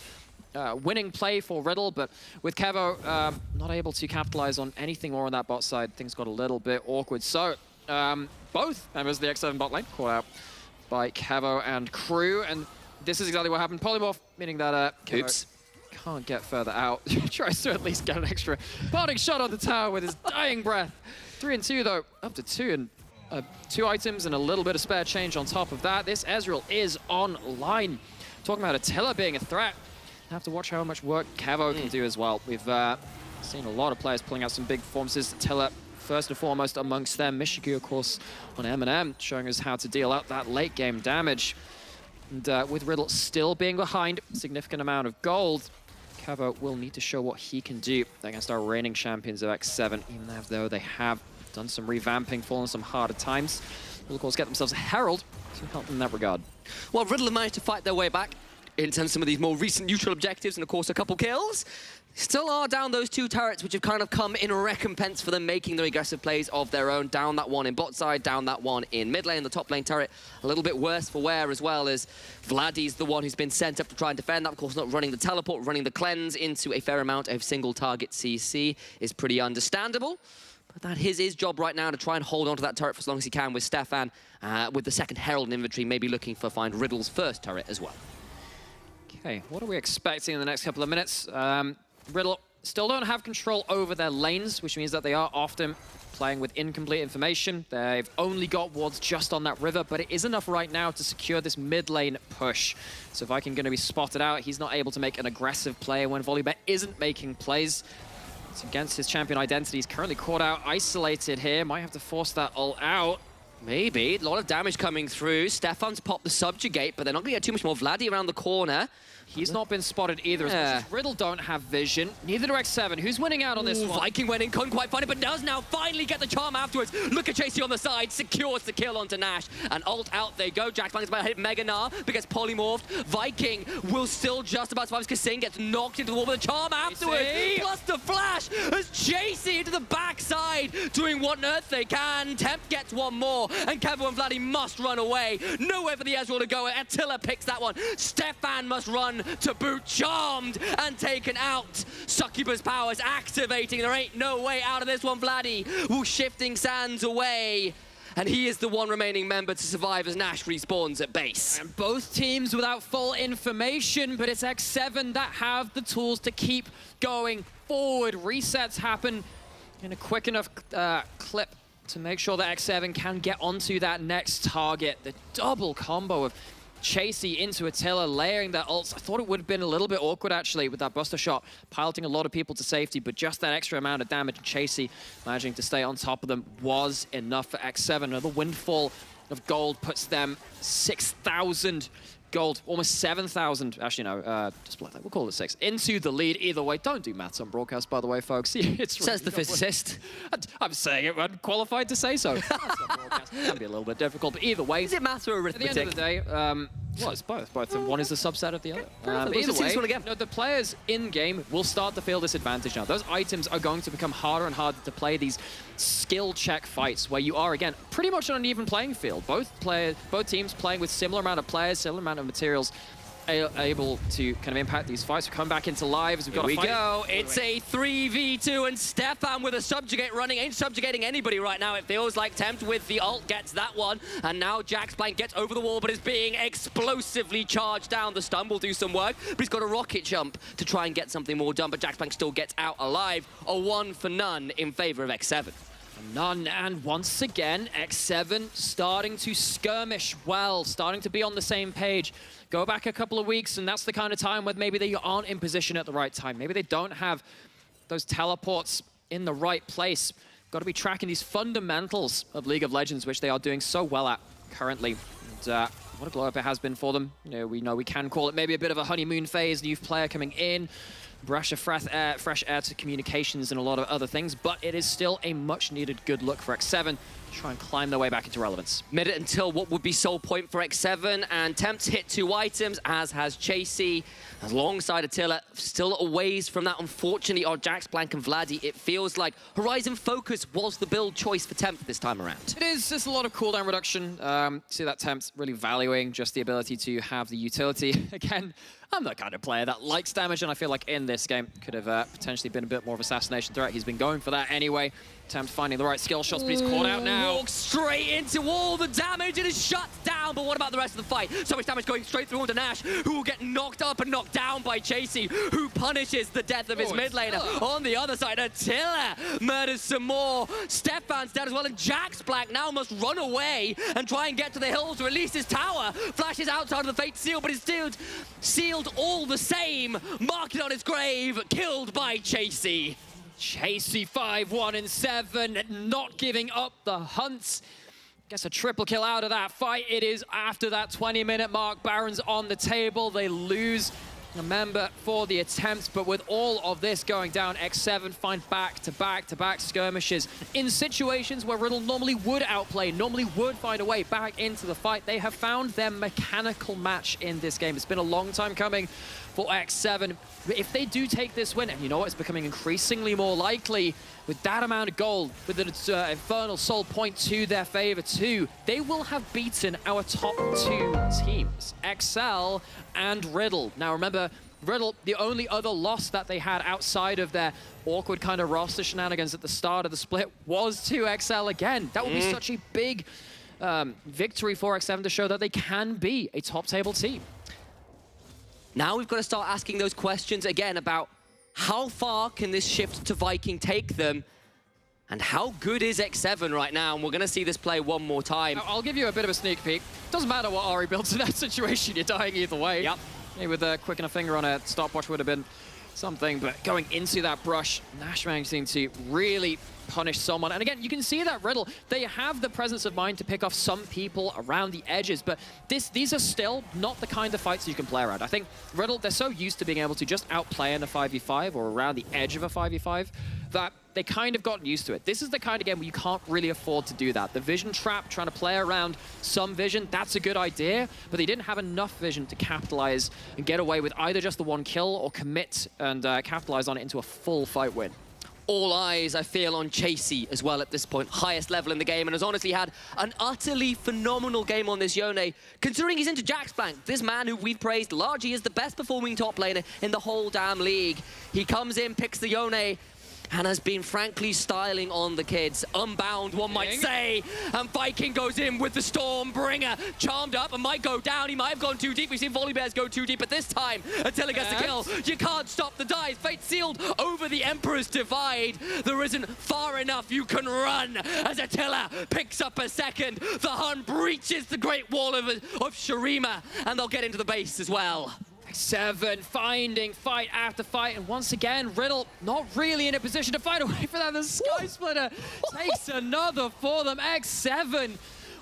winning play for Riddle, but with Kevo not able to capitalize on anything more on that bot side, things got a little bit awkward. So both members of the X7 bot lane caught out by Kevo and crew, and this is exactly what happened. Polymorph, meaning that Kevo Oops. can't get further out. Tries to at least get an extra parting shot on the tower with his dying breath. 3 and 2 though, up to 2 and 2 items and a little bit of spare change on top of that. This Ezreal is online. Talking about Attila being a threat. Have to watch how much work Kevo can do as well. We've seen a lot of players pulling out some big performances. Attila, first and foremost amongst them. Mishigu, of course, on M&M, showing us how to deal out that late game damage. And with Riddle still being behind a significant amount of gold, Kevo will need to show what he can do against our reigning champions of X7, even though they have done some revamping, fallen some harder times. Will, of course, get themselves a Herald to help them in that regard. Well, Riddle have managed to fight their way back in terms of some of these more recent neutral objectives and, of course, a couple kills. Still are down those 2 turrets, which have kind of come in recompense for them making the aggressive plays of their own. Down that one in bot side, down that one in mid lane. The top lane turret a little bit worse for wear as well, as Vladdy's the one who's been sent up to try and defend that. Of course, not running the teleport, running the cleanse into a fair amount of single target CC is pretty understandable. But that is his job right now, to try and hold on to that turret for as long as he can with Stefan, with the second Herald in inventory, maybe looking for find Riddle's first turret as well. Okay, what are we expecting in the next couple of minutes? Riddle still don't have control over their lanes, which means that they are often playing with incomplete information. They've only got wards just on that river, but it is enough right now to secure this mid lane push. So Viking going to be spotted out. He's not able to make an aggressive play when Volleybet isn't making plays. It's against his champion identity. He's currently caught out, isolated here. Might have to force that all out. Maybe. A lot of damage coming through. Stefan's popped the subjugate, but they're not going to get too much more. Vladdy around the corner. He's not been spotted either. As much as Riddle don't have vision. Neither do X7. Who's winning out on this one? Viking went in, couldn't quite find it, but does now finally get the charm afterwards. Look at Chasey on the side, secures the kill onto Nash. And ult out they go. Jaxplank's about to hit Mega Gnar, but gets polymorphed. Viking will still just about survive. Kasing gets knocked into the wall with a charm afterwards. Plus the flash as Chasey into the backside, doing what on earth they can. Temp gets one more, and Kevo and Vladdy must run away. Nowhere for the Ezreal to go. Attila picks that one. Stefan must run to boot, charmed and taken out. Succubus powers activating. There ain't no way out of this one. Vladdy will shifting sands away. And he is the one remaining member to survive as Nash respawns at base. And both teams without full information, but it's X7 that have the tools to keep going forward. Resets happen in a quick enough clip to make sure that X7 can get onto that next target. The double combo of Chasey into Attila, layering their ults. I thought it would have been a little bit awkward, actually, with that Buster shot, piloting a lot of people to safety, but just that extra amount of damage, and Chasey managing to stay on top of them was enough for X7. Another windfall of gold puts them 6,000 gold, almost 7,000. Actually, no, just like that. We'll call it 6. Into the lead either way. Don't do maths on broadcast, by the way, folks. It's Says the physicist. I'm saying it. I'm qualified to say so. Maths on broadcast can be a little bit difficult, but either way. Is it maths or arithmetic? At the end of the day, well, it's both. One is a subset of the other. Either way, the players in-game will start to feel this advantage now. Those items are going to become harder and harder to play these skill check fights where you are, again, pretty much on an even playing field. Both teams playing with similar amount of players, similar amount of materials, able to kind of impact these fights. We come back into live as we've got a fight. Here we go. It's a 3v2, and Stefan with a subjugate running. Ain't subjugating anybody right now. It feels like Tempt with the ult gets that one. And now Jaxplank gets over the wall, but is being explosively charged down. The stun will do some work, but he's got a rocket jump to try and get something more done. But Jaxplank still gets out alive. A 1 for none in favor of X7. None, and once again, X7 starting to skirmish well, starting to be on the same page. Go back a couple of weeks, and that's the kind of time where maybe they aren't in position at the right time. Maybe they don't have those teleports in the right place. Got to be tracking these fundamentals of League of Legends, which they are doing so well at currently. And, what a glow up it has been for them. We know we can call it maybe a bit of a honeymoon phase, new player coming in, brush of fresh air to communications and a lot of other things, but it is still a much needed good look for X7 to try and climb their way back into relevance. Minute until what would be sole point for X7, and Tempt's hit 2 items, as has Chasey, alongside Attila, still a ways from that. Unfortunately, are Jax, Blank, and Vladdy. It feels like Horizon Focus was the build choice for Tempt this time around. It is just a lot of cooldown reduction. See that Tempt really valuing just the ability to have the utility. Again, I'm the kind of player that likes damage, and I feel like in this game could have potentially been a bit more of assassination threat. He's been going for that anyway. Tempt finding the right skill shots, but he's caught out now. Walks straight into all the damage and is shut down. But what about the rest of the fight? So much damage going straight through onto Nash, who will get knocked up and knocked down by Chasey, who punishes the death of his mid laner. On the other side, Attila murders some more. Stefan's dead as well, and Jax Black now must run away and try and get to the hills to release his tower. Flashes outside of the Fate Seal, but is still sealed all the same. Marked on his grave, killed by Chasey. Chasey 5-1-7, not giving up the hunt. Gets a triple kill out of that fight. It is after that 20-minute mark. Baron's on the table. They lose a member for the attempt, but with all of this going down, X7 find back-to-back skirmishes in situations where Riddle normally would outplay, normally would find a way back into the fight. They have found their mechanical match in this game. It's been a long time coming for X7. If they do take this win, and you know what, it's becoming increasingly more likely with that amount of gold, with an Infernal Soul point to their favor too, they will have beaten our top 2 teams, XL and Riddle. Now remember, Riddle, the only other loss that they had outside of their awkward kind of roster shenanigans at the start of the split was to XL again. That would be such a big victory for X7 to show that they can be a top table team. Now we've got to start asking those questions again about how far can this shift to Viking take them, and how good is X7 right now? And we're going to see this play one more time. I'll give you a bit of a sneak peek. Doesn't matter what Ari builds in that situation, you're dying either way. Yep. Maybe with a quick and a finger on a stopwatch would have been something, but going into that brush, Nash managing to really punish someone. And again, you can see that Riddle, they have the presence of mind to pick off some people around the edges, but these are still not the kind of fights you can play around. I think Riddle, they're so used to being able to just outplay in a 5v5 or around the edge of a 5v5 that they kind of gotten used to it. This is the kind of game where you can't really afford to do that. The vision trap, trying to play around some vision, that's a good idea, but they didn't have enough vision to capitalize and get away with either just the one kill or commit and capitalize on it into a full fight win. All eyes, I feel, on Chasey as well at this point. Highest level in the game, and has honestly had an utterly phenomenal game on this Yone, considering he's into Jax Blank, this man who we've praised largely as the best performing top laner in the whole damn league. He comes in, picks the Yone, and has been frankly styling on the kids. Unbound, one might say. And Viking goes in with the Stormbringer. Charmed up and might go down. He might have gone too deep. We've seen Volibears go too deep, but this time, Attila gets the kill. You can't stop the dive. Fate sealed over the Emperor's Divide. There isn't far enough you can run as Attila picks up a second. The Hun breaches the Great Wall of Shurima, and they'll get into the base as well. X7 finding fight after fight, and once again, Riddle not really in a position to fight away from that. The Sky Splitter takes another for them. X7,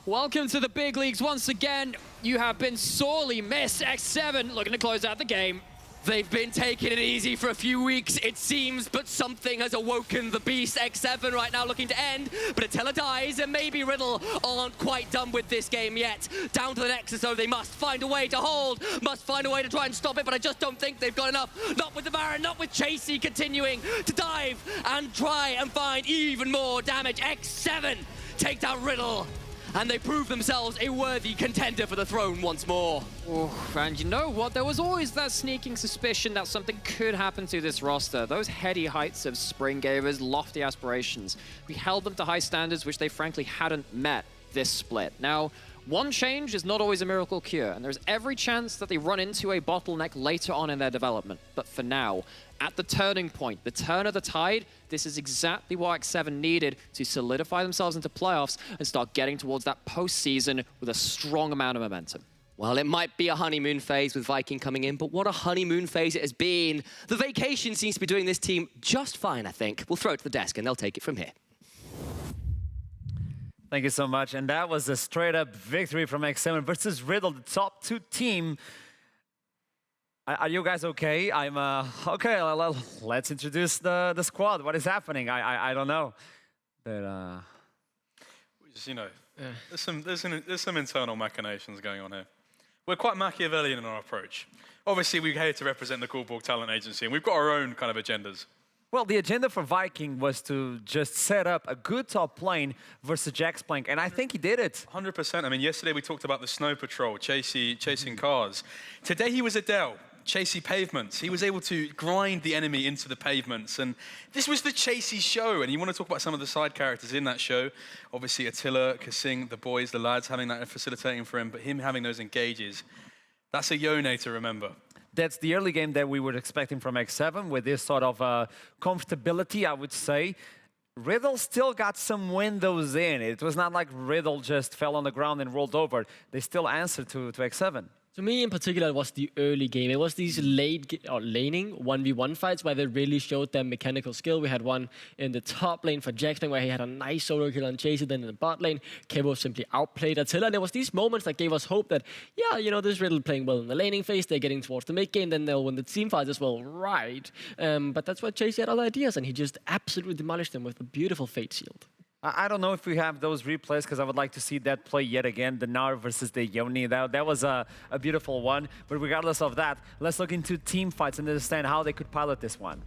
welcome to the big leagues once again. You have been sorely missed. X7 looking to close out the game. They've been taking it easy for a few weeks, it seems, but something has awoken the beast. X7 right now looking to end, but Attila dies, and maybe Riddle aren't quite done with this game yet. Down to the Nexus, so they must find a way to hold, must find a way to try and stop it, but I just don't think they've got enough. Not with the Baron, not with Chasey continuing to dive and try and find even more damage. X7 take down Riddle, and they prove themselves a worthy contender for the throne once more. Oh, and you know what? There was always that sneaking suspicion that something could happen to this roster. Those heady heights of Spring gave us lofty aspirations. We held them to high standards which they frankly hadn't met this split. Now, one change is not always a miracle cure, and there's every chance that they run into a bottleneck later on in their development. But for now, at the turning point, the turn of the tide, this is exactly what X7 needed to solidify themselves into playoffs and start getting towards that postseason with a strong amount of momentum. Well, it might be a honeymoon phase with Viking coming in, but what a honeymoon phase it has been. The vacation seems to be doing this team just fine, I think. We'll throw it to the desk and they'll take it from here. Thank you so much. And that was a straight-up victory from X7 versus Riddle, the top 2 team. Are you guys okay? I'm okay. Let's introduce the squad. What is happening? I don't know. But Just, you know, there's some internal machinations going on here. We're quite Machiavellian in our approach. Obviously, we're here to represent the Coolborg Talent Agency, and we've got our own kind of agendas. well, the agenda for Viking was to just set up a good top lane versus Jaxplank, and I think he did it. 100%. I mean, yesterday we talked about the snow patrol, chasing cars. Today he was Adele, chasing pavements. He was able to grind the enemy into the pavements, and this was the chasey show. And you want to talk about some of the side characters in that show. Obviously, Attila, Kasing, the boys, the lads having that facilitating for him, but him having those engages. That's a Yone to remember. That's the early game that we were expecting from X7 with this sort of comfortability, I would say. Riddle still got some windows in. It was not like Riddle just fell on the ground and rolled over. They still answered to X7. To me, in particular, it was the early game. It was these laning 1v1 fights where they really showed their mechanical skill. We had one in the top lane for Jaxplank where he had a nice solo kill on Chasey. Then in the bot lane, Kevo simply outplayed Attila. And there was these moments that gave us hope that, yeah, you know, this Riddle playing well in the laning phase. They're getting towards the mid game. Then they'll win the team fights as well, right? But that's why Chasey had all the ideas, and he just absolutely demolished them with a beautiful Fate Shield. I don't know if we have those replays because I would like to see that play yet again, the Nar versus the Yoni. That was a beautiful one. But regardless of that, let's look into team fights and understand how they could pilot this one.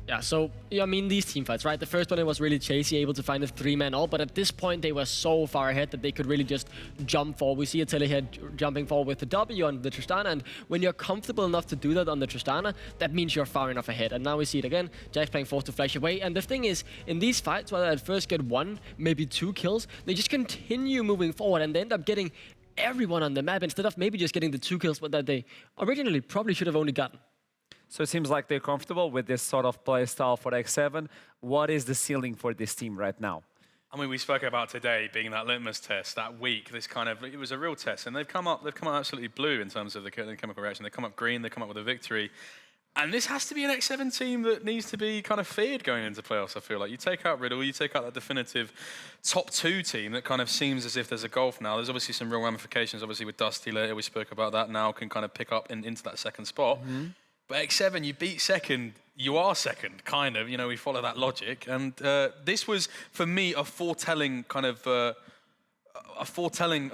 Yeah, so, I mean, these team fights, right? The first one, it was really Chasey able to find a 3-man ult, but at this point, they were so far ahead that they could really just jump forward. We see Attila here jumping forward with the W on the Tristana, and when you're comfortable enough to do that on the Tristana, that means you're far enough ahead. And now we see it again, Jaxplank forced to flash away. And the thing is, in these fights, where they at first get 1, maybe 2 kills, they just continue moving forward, and they end up getting everyone on the map instead of maybe just getting the 2 kills that they originally probably should have only gotten. So it seems like they're comfortable with this sort of play style for X7. What is the ceiling for this team right now? I mean, we spoke about today being that litmus test, that week, this kind of, it was a real test. And they've come up absolutely blue in terms of the chemical reaction. They come up green, they come up with a victory. And this has to be an X7 team that needs to be kind of feared going into playoffs, I feel like. You take out Riddle, you take out that definitive top 2 team that kind of seems as if there's a gulf now. There's obviously some real ramifications, obviously with Dusty later, we spoke about that, now can kind of pick up into that second spot. But X7, you beat second, you are second, kind of. You know, we follow that logic. And this was, for me, a foretelling kind of, a foretelling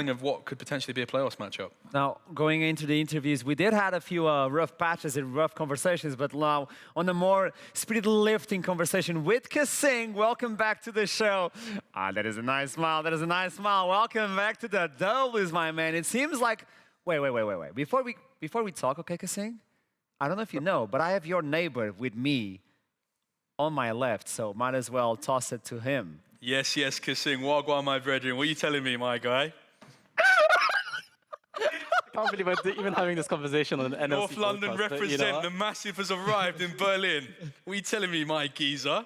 of what could potentially be a playoffs matchup. Now, going into the interviews, we did have a few rough patches and rough conversations, but now on a more spirit-lifting conversation with Kasing. Welcome back to the show. Ah, that is a nice smile. That is a nice smile. Welcome back to the W's, my man. It seems like, wait. Before we talk, okay, Kasing? I don't know if you know, but I have your neighbor with me on my left, so might as well toss it to him. Yes, Kasing. Wagwan, my brethren. What are you telling me, my guy? I can't believe we're even having this conversation on an NLC North London podcast, represent. you know, The Massive has arrived in Berlin. What are you telling me, my geezer?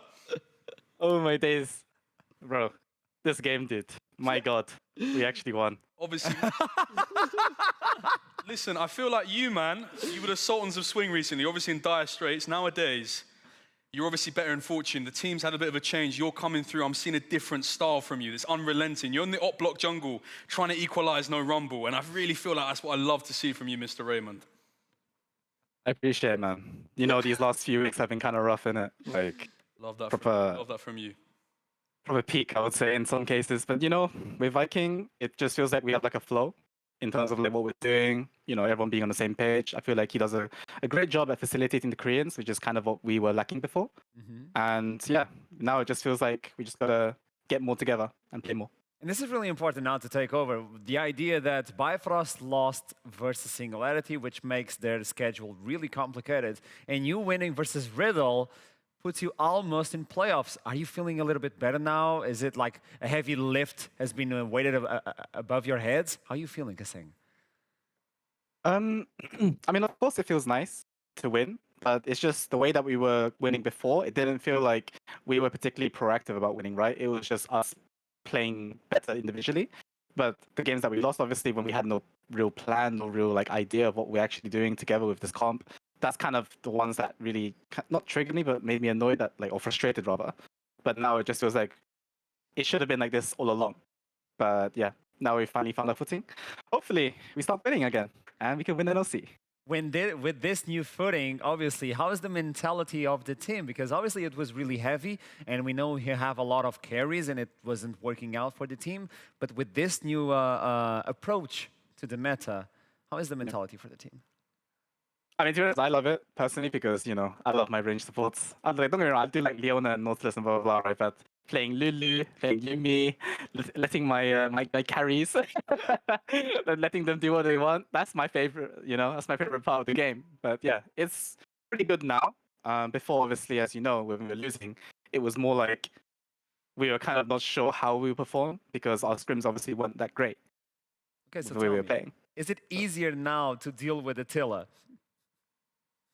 oh my days. Bro, this game, dude. My God, we actually won. Obviously. Listen, I feel like you, man, you were the Sultans of Swing recently, obviously in dire straits. Nowadays, you're obviously better in fortune. The team's had a bit of a change. You're coming through. I'm seeing a different style from you. This unrelenting. You're in the op block jungle, trying to equalize no rumble. And I really feel like that's what I love to see from you, Mr. Raymond. I appreciate it, man. You know, these last few weeks have been kind of rough, innit? Like, Love that from you. Probably peak, I would say, in some cases. But, you know, with Viking, it just feels like we have like a flow in terms of like what we're doing, you know, everyone being on the same page. I feel like he does a great job at facilitating the Koreans, which is kind of what we were lacking before. And yeah, now it just feels like we just got to get more together and play more. And this is really important now to take over. The idea that Bifrost lost versus Singularity, which makes their schedule really complicated, and you winning versus Riddle puts you almost in playoffs. Are you feeling a little bit better now? Is it like a heavy lift has been weighted above your heads? How are you feeling, Kasing? I mean, of course, it feels nice to win, but it's just the way that we were winning before. It didn't feel like we were particularly proactive about winning, right? It was just us playing better individually. But the games that we lost, obviously, when we had no real plan, no real like idea of what we're actually doing together with this comp, that's kind of the ones that really not triggered me, but made me annoyed or frustrated rather. But now it just feels like it should have been like this all along. But yeah, now we finally found our footing. Hopefully, we start winning again, and we can win NLC. With this new footing, obviously, how is the mentality of the team? Because obviously it was really heavy, and we know you have a lot of carries, and it wasn't working out for the team. But with this new approach to the meta, how is the mentality for the team? I mean, to be honest, I love it personally because, I love my range supports. Don't get me wrong, I do like Leona and Nautilus and blah, blah, blah, right? But playing Lulu, playing Yumi, letting my carries, letting them do what they want, that's my favorite, that's my favorite part of the game. But yeah, it's pretty good now. Before, obviously, as you know, when we were losing, it was more like we were kind of not sure how we would perform because our scrims obviously weren't that great. Okay, so the way we were playing. Is it easier now to deal with Attila?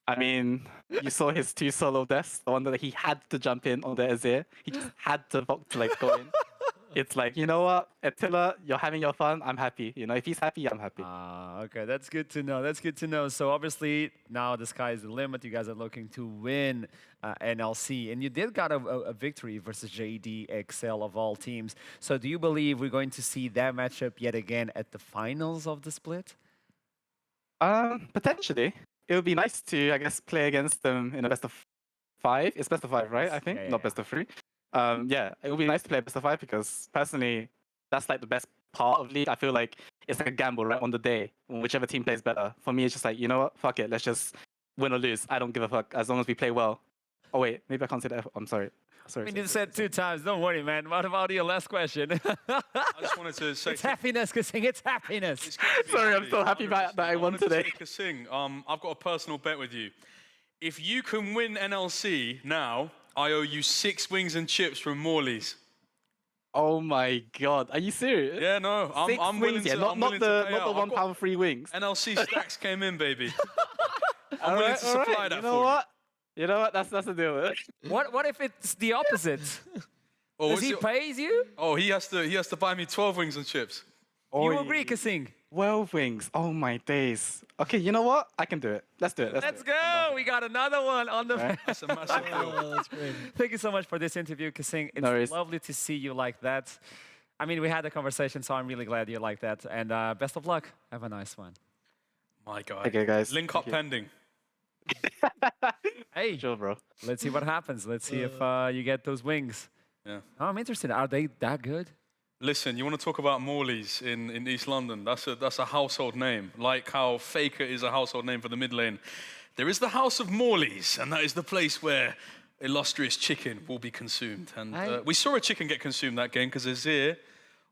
I mean, you saw his 2 solo deaths, the one that he had to jump in on the Azir. He just had to go in. It's like, you know what, Attila, you're having your fun, I'm happy. If he's happy, I'm happy. Okay, that's good to know. That's good to know. So obviously, now the sky is the limit. You guys are looking to win NLC. And you did got a victory versus JD XL of all teams. So do you believe we're going to see that matchup yet again at the finals of the split? Potentially. It would be nice to, I guess, play against them in a best of 5. It's best of 5, right? I think, not best of 3. Yeah, it would be nice to play best of 5 because personally, that's like the best part of League. I feel like it's like a gamble, right, on the day, whichever team plays better. For me, it's just like, you know what, fuck it, let's just win or lose. I don't give a fuck as long as we play well. Oh wait, maybe I can't say that. I'm sorry. I mean, you said 2 times. Don't worry, man. What about your last question? I just wanted to say... It's happiness, Kasing. It's happiness. Sorry, I'm so happy that I won today. Kasing, I've got a personal bet with you. If you can win NLC now, I owe you 6 wings and chips from Morley's. Oh my god, are you serious? Yeah, no, I'm willing to. Not the £1 free wings. NLC stacks came in, baby. I'm All willing right, to supply all right. that You for know what? You know what? That's the deal. What if it's the opposite? Oh, Does he pays you? Oh, he has to buy me 12 wings and chips. You agree, Kasing? 12 wings. Oh my days. Okay, you know what? I can do it. Let's do it. Let's go. We got another one on the. Right. That's a massive deal. Oh, that's great. Thank you so much for this interview, Kasing. It's No worries. lovely to see you like that. I mean, we had a conversation, so I'm really glad you like that. And best of luck. Have a nice one. My God. Okay, guys. Link up pending. Hey, Sure, bro. let's see what happens. Let's see if you get those wings. Yeah. Oh, I'm interested. Are they that good? Listen, you want to talk about Morley's in East London? That's a household name. Like how Faker is a household name for the mid lane. There is the House of Morley's, and that is the place where illustrious chicken will be consumed. And we saw a chicken get consumed that game because Azir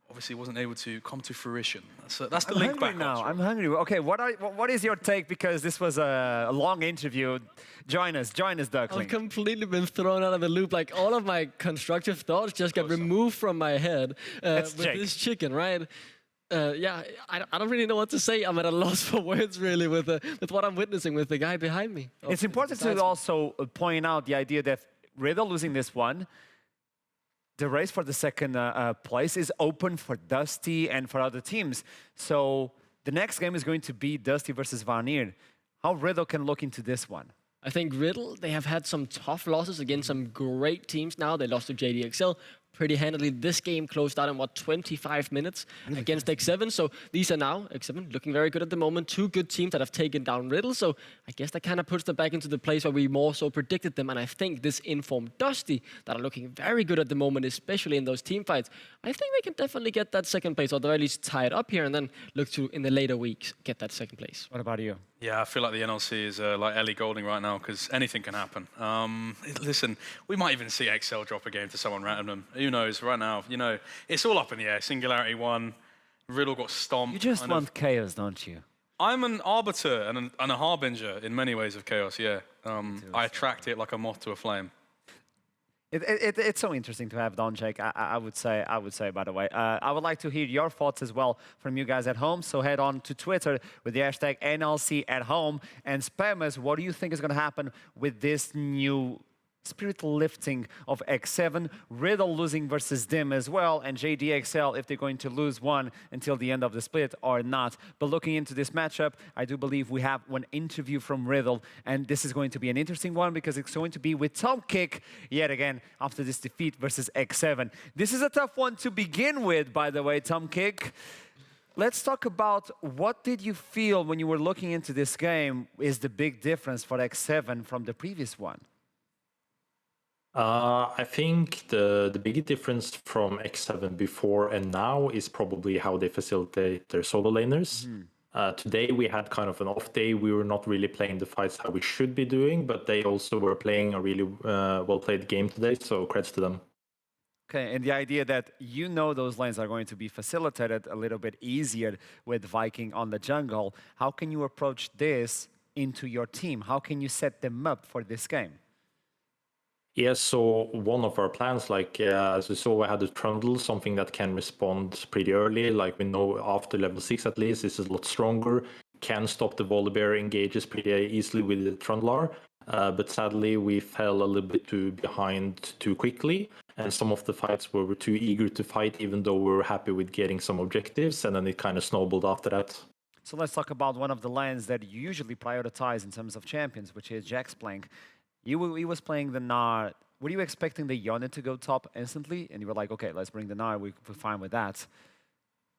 obviously wasn't able to come to fruition. That's the link back now. I'm hungry. Okay, what is your take? Because this was a long interview. Join us, Duckling. I've completely been thrown out of the loop. Like all of my constructive thoughts just got removed from my head with Jake. this chicken, right? Yeah, I don't really know what to say. I'm at a loss for words, really, with what I'm witnessing with the guy behind me. It's important to also point out the idea that Riddle losing this one, the race for the second place is open for Dusty and for other teams. So the next game is going to be Dusty versus Vanir. How Riddle can look into this one? I think Riddle, they have had some tough losses against some great teams now. They lost to JDXL pretty handily. This game closed out in, 25 minutes against X7. So these are now, X7, looking very good at the moment. 2 good teams that have taken down Riddle. So I guess that kind of puts them back into the place where we more so predicted them. And I think this informed Dusty, that are looking very good at the moment, especially in those team fights. I think they can definitely get that second place, or at least tie it up here and then look to, in the later weeks, get that second place. What about you? Yeah, I feel like the NLC is like Ellie Golding right now because anything can happen. Listen, we might even see XL drop a game to someone random. Who knows? Right now, it's all up in the air. Singularity won. Riddle got stomped. You just want chaos, don't you? I'm an arbiter and a harbinger in many ways of chaos, yeah. I attract it like a moth to a flame. It's so interesting to have Don Jake. I would say, by the way. I would like to hear your thoughts as well from you guys at home. So head on to Twitter with the hashtag NLC at home and spam us. What do you think is going to happen with this new spirit lifting of X7, Riddle losing versus Dim as well, and JDXL if they're going to lose one until the end of the split or not. But looking into this matchup, I do believe we have one interview from Riddle, and this is going to be an interesting one because it's going to be with Tom Kick yet again after this defeat versus X7. This is a tough one to begin with, by the way, Tom Kick. Let's talk about what did you feel when you were looking into this game is the big difference for X7 from the previous one? I think the big difference from X7 before and now is probably how they facilitate their solo laners. Today we had kind of an off day. We were not really playing the fights how we should be doing, but they also were playing a really well-played game today, so credits to them. Okay, and the idea that you know those lanes are going to be facilitated a little bit easier with Viking on the jungle, how can you approach this into your team? How can you set them up for this game? Yeah, so one of our plans, like as we saw, we had the Trundle, something that can respond pretty early. Like we know after level 6 at least, this is a lot stronger, can stop the Volibear engages pretty easily with the Trundler. But sadly, we fell a little bit too behind too quickly. And some of the fights were too eager to fight, even though we were happy with getting some objectives. And then it kind of snowballed after that. So let's talk about one of the lanes that you usually prioritize in terms of champions, which is Jax Plank. He was playing the Gnar. Were you expecting the Yone to go top instantly? And you were like, okay, let's bring the Gnar. We're fine with that.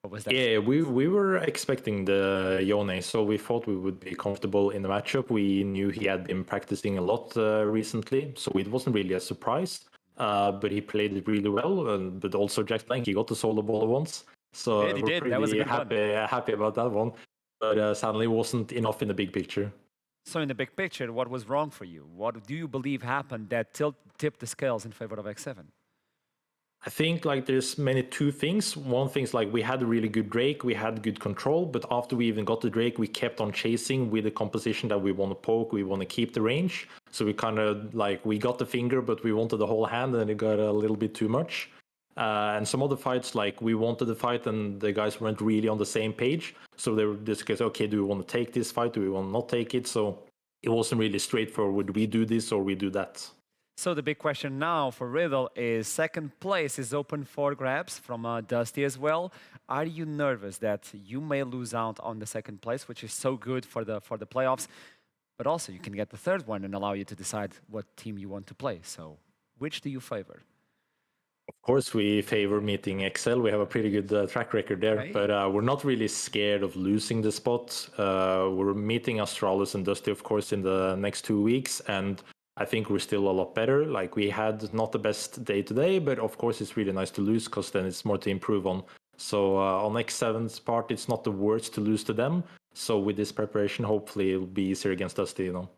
What was that? Yeah, we were expecting the Yone, so we thought we would be comfortable in the matchup. We knew he had been practicing a lot recently, so it wasn't really a surprise. But he played it really well. But also Jax Plank, he got the solo ball once. So yeah, he we're did. pretty That was a good happy about that one. But sadly, it wasn't enough in the big picture. So in the big picture, what was wrong for you? What do you believe happened that tipped the scales in favor of X7? I think like there's two things. One thing's like we had a really good Drake, we had good control, but after we even got the Drake, we kept on chasing with the composition that we want to poke, we want to keep the range. So we kind of like, we got the finger, but we wanted the whole hand and it got a little bit too much. And some other fights, like we wanted the fight and the guys weren't really on the same page. So they were just like, okay, do we want to take this fight? Do we want to not take it? So it wasn't really straightforward. We do this or we do that. So the big question now for Riddle is second place is open for grabs from Dusty as well. Are you nervous that you may lose out on the second place, which is so good for the playoffs, but also you can get the third one and allow you to decide what team you want to play? So which do you favor? Of course, we favor meeting Excel. We have a pretty good track record there, right. But we're not really scared of losing the spot. We're meeting Astralis and Dusty, of course, in the next 2 weeks, and I think we're still a lot better. Like we had not the best day today, but of course it's really nice to lose because then it's more to improve on. So on X7's part, it's not the worst to lose to them. So with this preparation, hopefully it'll be easier against Dusty, you know.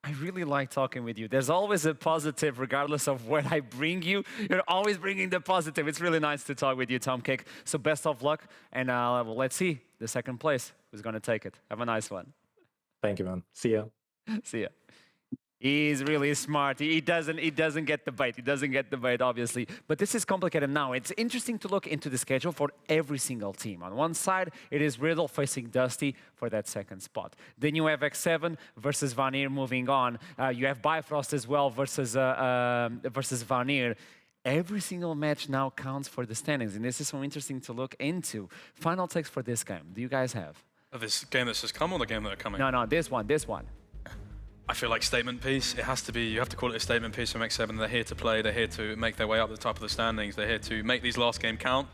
I really like talking with you. There's always a positive, regardless of what I bring you. You're always bringing the positive. It's really nice to talk with you, Tom Kick. So best of luck, and let's see the second place. Who's going to take it? Have a nice one. Thank you, man. See ya. See ya. He's really smart. He doesn't get the bait. He doesn't get the bait, obviously. But this is complicated now. It's interesting to look into the schedule for every single team. On one side, it is Riddle facing Dusty for that second spot. Then you have X7 versus Vanir moving on. You have Bifrost as well versus Vanir. Every single match now counts for the standings, and this is so interesting to look into. Final takes for this game. Do you guys have? Of this game that's just come or the game that are coming? No, this one. I feel like statement piece. It has to be, you have to call it a statement piece from X7. They're here to play, they're here to make their way up the top of the standings, they're here to make these last game count.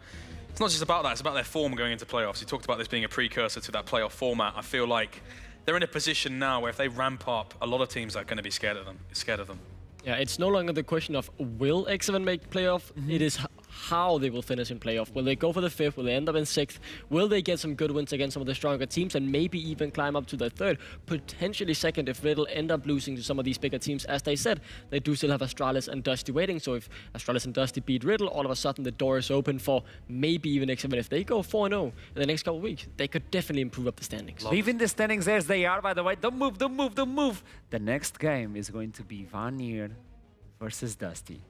It's not just about that, it's about their form going into playoffs. You talked about this being a precursor to that playoff format. I feel like they're in a position now where if they ramp up, a lot of teams are going to be scared of them. Yeah, it's no longer the question of will X7 make playoff, it is how they will finish in playoff. Will they go for the 5th? Will they end up in 6th? Will they get some good wins against some of the stronger teams and maybe even climb up to the 3rd? Potentially 2nd if Riddle end up losing to some of these bigger teams. As they said, they do still have Astralis and Dusty waiting, so if Astralis and Dusty beat Riddle, all of a sudden the door is open for maybe even X7. If they go 4-0 in the next couple of weeks, they could definitely improve up the standings. Leaving the standings as they are, by the way. Don't move. The next game is going to be Vanir versus Dusty.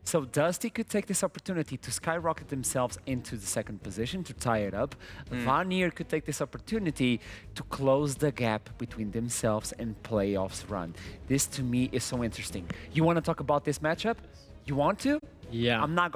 So Dusty could take this opportunity to skyrocket themselves into the second position to tie it up. Vanir could take this opportunity to close the gap between themselves and playoffs run. This to me is so interesting. You want to talk about this matchup? You want to? Yeah. I'm not going